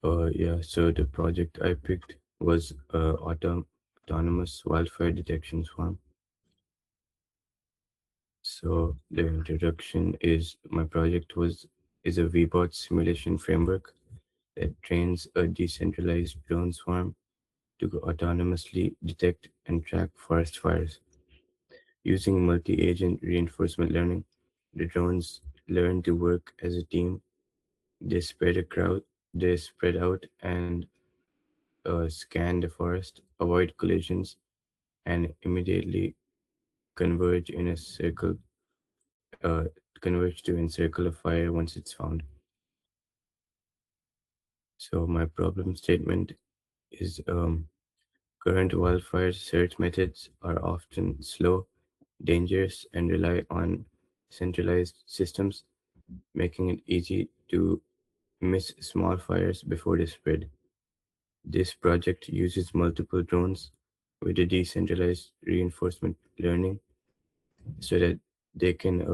Yeah, so the project I picked was autonomous wildfire detection swarm. So the introduction is my project is a Webots simulation framework that trains a decentralized drone swarm to autonomously detect and track forest fires. Using multi-agent reinforcement learning, the drones learn to work as a team. They spread out and scan the forest, avoid collisions, and immediately converge in a circle, uh, converge to encircle a fire once it's found. So my problem statement is current wildfire search methods are often slow, dangerous, and rely on centralized systems, making it easy to miss small fires before they spread. This project uses multiple drones with a decentralized reinforcement learning so that they can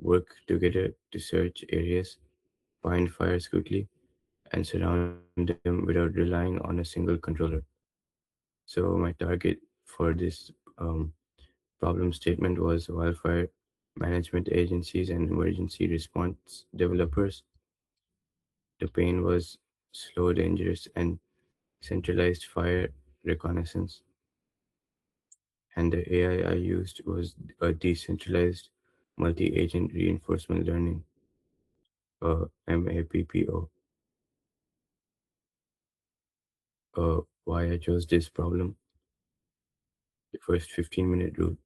work together to search areas, find fires quickly, and surround them without relying on a single controller. So, my target for this problem statement was wildfire management agencies and emergency response developers. The pain was slow, dangerous, and centralized fire reconnaissance. And the AI I used was a decentralized multi agent reinforcement learning, MAPPO. Why I chose this problem? The first 15-minute rule.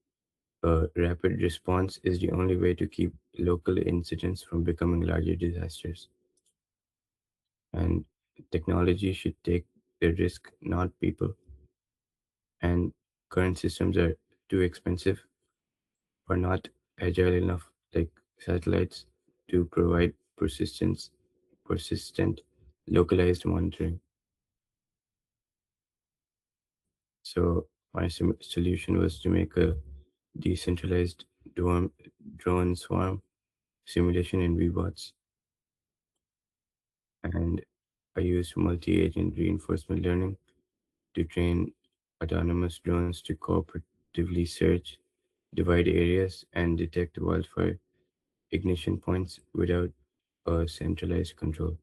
Rapid response is the only way to keep local incidents from becoming larger disasters. And technology should take the risk, not people. And current systems are too expensive or not agile enough, like satellites, to provide persistent, localized monitoring. So my solution was to make a decentralized drone, drone swarm simulation in Webots, and I used multi-agent reinforcement learning to train autonomous drones to cooperatively search, divide areas, and detect wildfire ignition points without a centralized control.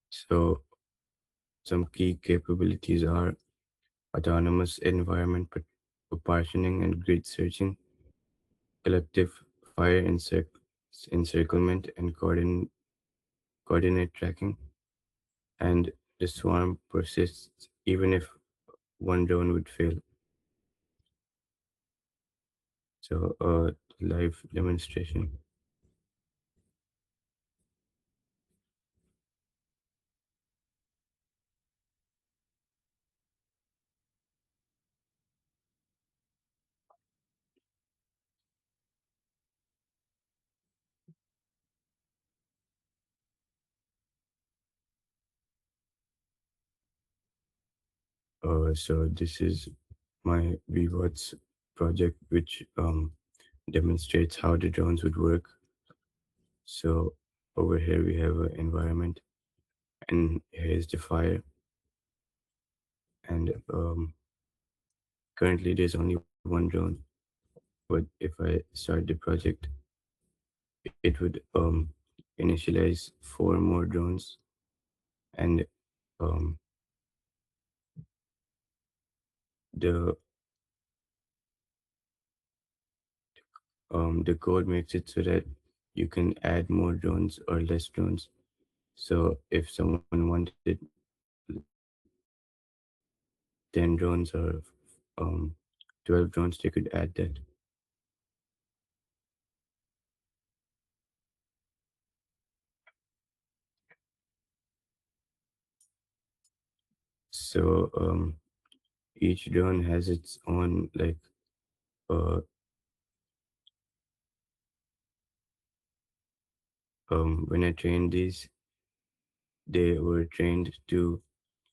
So some key capabilities are autonomous environment partitioning and grid searching, collective fire encirclement and coordinate tracking, and the swarm persists even if one drone would fail. So, live demonstration. So this is my VWATS project, which demonstrates how the drones would work. So over here we have an environment, and here's the fire. And currently there's only one drone, but if I start the project, it would initialize four more drones, and um, the the code makes it so that you can add more drones or less drones. So if someone wanted like 10 drones or um, 12 drones, they could add that. So each drone has its own like uh, when I trained these, they were trained to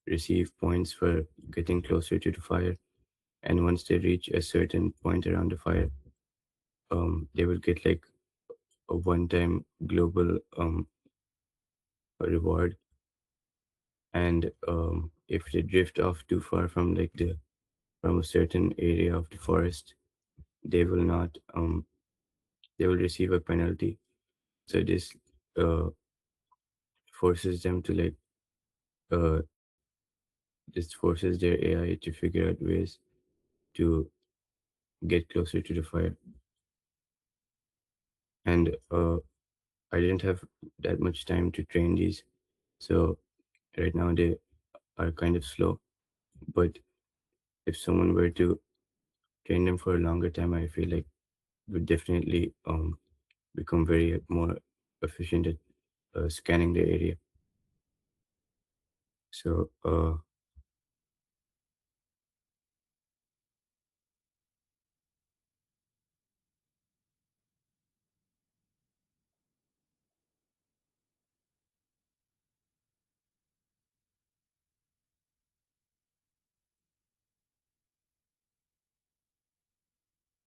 receive points for getting closer to the fire, and once they reach a certain point around the fire, they will get like a one-time global a reward, and if they drift off too far from the from a certain area of the forest, they will not they will receive a penalty. So this uh, forces them to uh, this forces their AI to figure out ways to get closer to the fire. And I didn't have that much time to train these, so right now they are kind of slow. But if someone were to train them for a longer time, I feel like would definitely become very more efficient at scanning the area. So